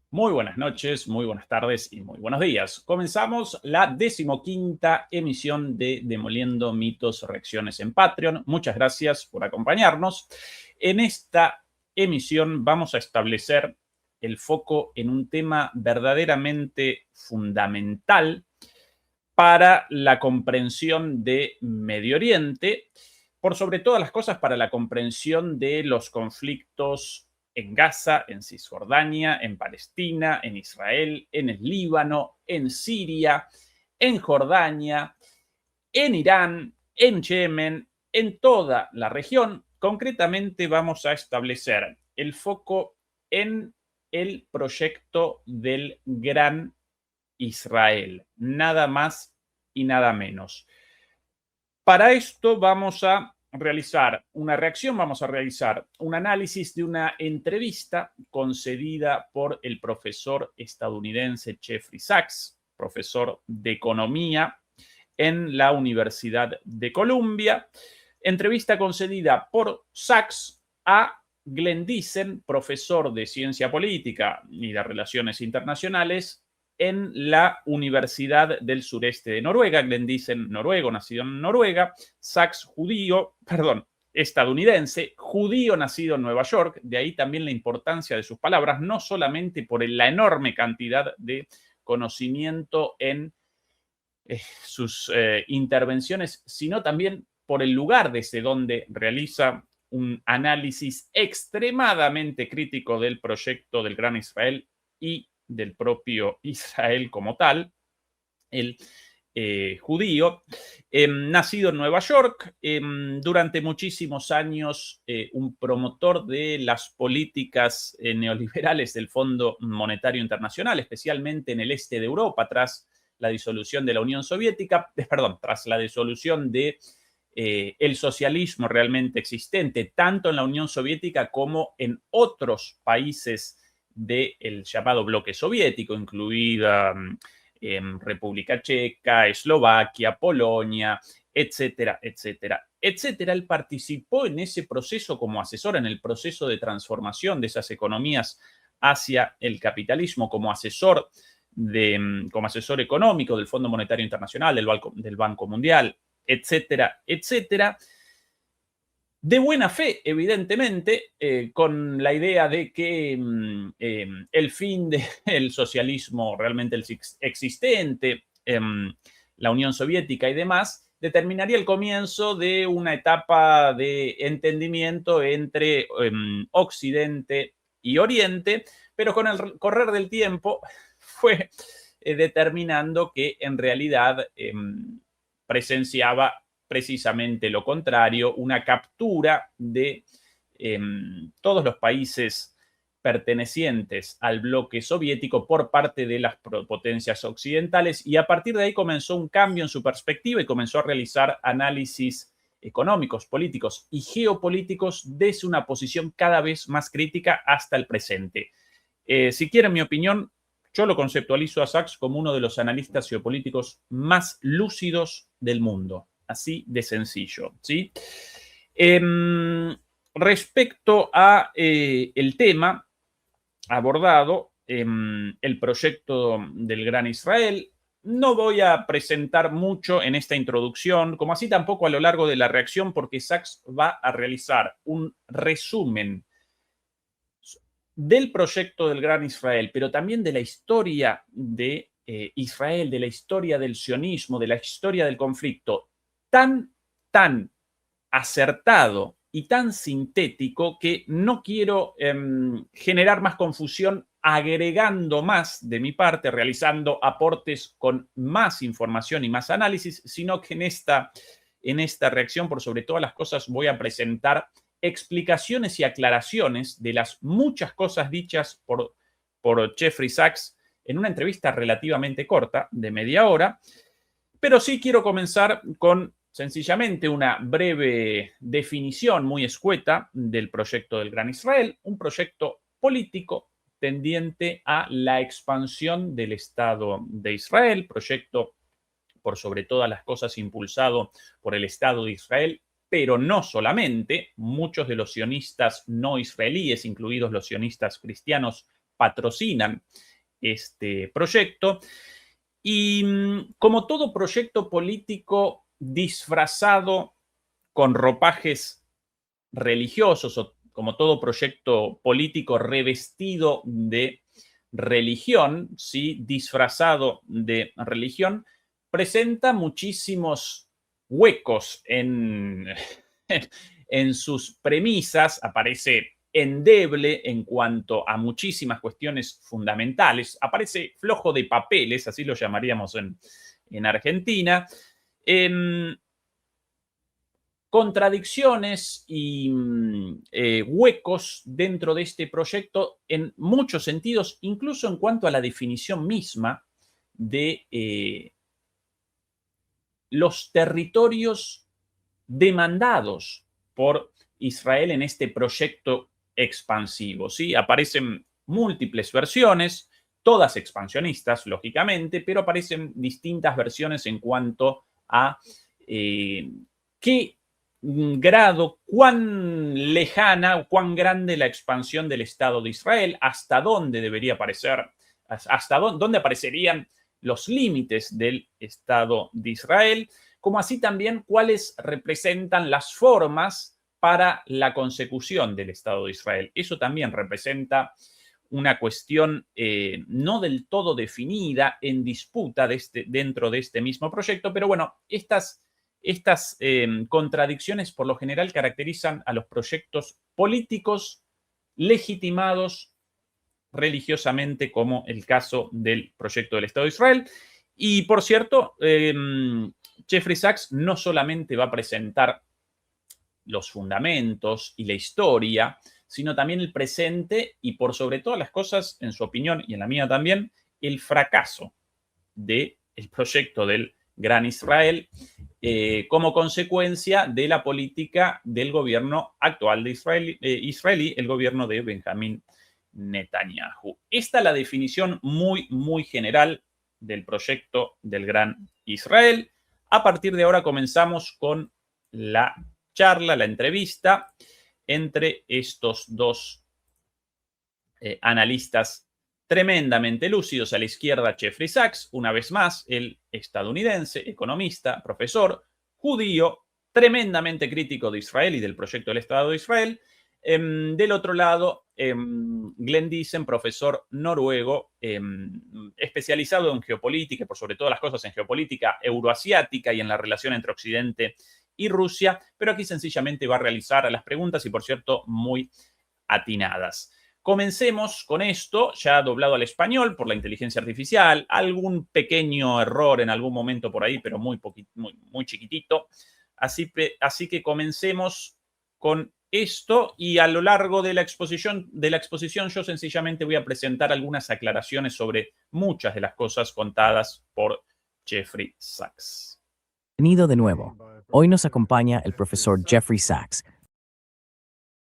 Muy buenas noches, muy buenas tardes y muy buenos días. Comenzamos la 15ª emisión de Demoliendo Mitos, Reacciones en Patreon. Muchas gracias por acompañarnos. En esta emisión vamos a establecer el foco en un tema verdaderamente fundamental para la comprensión de Medio Oriente, por sobre todas las cosas para la comprensión de los conflictos en Gaza, en Cisjordania, en Palestina, en Israel, en el Líbano, en Siria, en Jordania, en Irán, en Yemen, en toda la región. Concretamente vamos a establecer el foco en el proyecto del Gran Israel, nada más y nada menos. Para esto vamos a realizar una reacción, vamos a realizar un análisis de una entrevista concedida por el profesor estadounidense Jeffrey Sachs, profesor de economía en la Universidad de Columbia. Entrevista concedida por Sachs a Glenn Diesen, profesor de ciencia política y de relaciones internacionales en la Universidad del Sureste de Noruega. Glenn Diesen, noruego, nacido en Noruega. Sachs, estadounidense, judío, nacido en Nueva York. De ahí también la importancia de sus palabras, no solamente por la enorme cantidad de conocimiento en sus intervenciones, sino también por el lugar desde donde realiza un análisis extremadamente crítico del proyecto del Gran Israel y del propio Israel como tal, el judío, nacido en Nueva York, durante muchísimos años un promotor de las políticas neoliberales del Fondo Monetario Internacional, especialmente en el este de Europa, tras la disolución de la Unión Soviética, tras la disolución de el socialismo realmente existente, tanto en la Unión Soviética como en otros países del llamado bloque soviético, incluida República Checa, Eslovaquia, Polonia, etcétera, etcétera, etcétera. Él participó en ese proceso como asesor, en el proceso de transformación de esas economías hacia el capitalismo, como asesor económico del Fondo Monetario Internacional, del Banco Mundial, etcétera, etcétera. De buena fe, evidentemente, con la idea de que el fin del socialismo realmente existente, la Unión Soviética y demás, determinaría el comienzo de una etapa de entendimiento entre Occidente y Oriente, pero con el correr del tiempo fue determinando que en realidad presenciaba precisamente lo contrario, una captura de todos los países pertenecientes al bloque soviético por parte de las potencias occidentales, y a partir de ahí comenzó un cambio en su perspectiva y comenzó a realizar análisis económicos, políticos y geopolíticos desde una posición cada vez más crítica hasta el presente. Si quieren mi opinión, yo lo conceptualizo a Sachs como uno de los analistas geopolíticos más lúcidos del mundo. Así de sencillo, ¿sí? Respecto a el tema abordado, el proyecto del Gran Israel, no voy a presentar mucho en esta introducción, como así tampoco a lo largo de la reacción, porque Sachs va a realizar un resumen del proyecto del Gran Israel, pero también de la historia de Israel, de la historia del sionismo, de la historia del conflicto, tan acertado y tan sintético que no quiero generar más confusión agregando más de mi parte, realizando aportes con más información y más análisis, sino que en esta reacción, por sobre todas las cosas, voy a presentar explicaciones y aclaraciones de las muchas cosas dichas por Jeffrey Sachs en una entrevista relativamente corta, de media hora, pero sí quiero comenzar con sencillamente una breve definición muy escueta del proyecto del Gran Israel, un proyecto político tendiente a la expansión del Estado de Israel, proyecto por sobre todas las cosas impulsado por el Estado de Israel, pero no solamente. Muchos de los sionistas no israelíes, incluidos los sionistas cristianos, patrocinan este proyecto. Y como todo proyecto político disfrazado con ropajes religiosos, o como todo proyecto político revestido de religión, ¿sí? Disfrazado de religión, presenta muchísimos huecos en sus premisas, aparece endeble en cuanto a muchísimas cuestiones fundamentales, aparece flojo de papeles, así lo llamaríamos en Argentina. Contradicciones y huecos dentro de este proyecto en muchos sentidos, incluso en cuanto a la definición misma de los territorios demandados por Israel en este proyecto expansivo, ¿sí? Aparecen múltiples versiones, todas expansionistas, lógicamente, pero aparecen distintas versiones en cuanto a qué grado, cuán lejana o cuán grande la expansión del Estado de Israel, hasta dónde debería aparecer, hasta dónde aparecerían los límites del Estado de Israel, como así también cuáles representan las formas para la consecución del Estado de Israel. Eso también representa una cuestión no del todo definida, en disputa dentro de este mismo proyecto, pero bueno, estas contradicciones por lo general caracterizan a los proyectos políticos legitimados religiosamente, como el caso del proyecto del Estado de Israel. Y por cierto, Jeffrey Sachs no solamente va a presentar los fundamentos y la historia, sino también el presente y por sobre todas las cosas, en su opinión y en la mía también, el fracaso del proyecto del Gran Israel como consecuencia de la política del gobierno actual de israelí, el gobierno de Benjamín Netanyahu. Esta es la definición muy, muy general del proyecto del Gran Israel. A partir de ahora comenzamos con la charla, la entrevista entre estos dos analistas tremendamente lúcidos. A la izquierda, Jeffrey Sachs, una vez más, el estadounidense, economista, profesor, judío, tremendamente crítico de Israel y del proyecto del Estado de Israel. Del otro lado, Glenn Diesen, profesor noruego, especializado en geopolítica, por sobre todas las cosas en geopolítica euroasiática y en la relación entre Occidente y Rusia, pero aquí sencillamente va a realizar las preguntas y, por cierto, muy atinadas. Comencemos con esto, ya doblado al español por la inteligencia artificial, algún pequeño error en algún momento por ahí, pero muy chiquitito. Así que comencemos con esto y a lo largo de la exposición yo sencillamente voy a presentar algunas aclaraciones sobre muchas de las cosas contadas por Jeffrey Sachs. Bienvenido de nuevo. Hoy nos acompaña el profesor Jeffrey Sachs,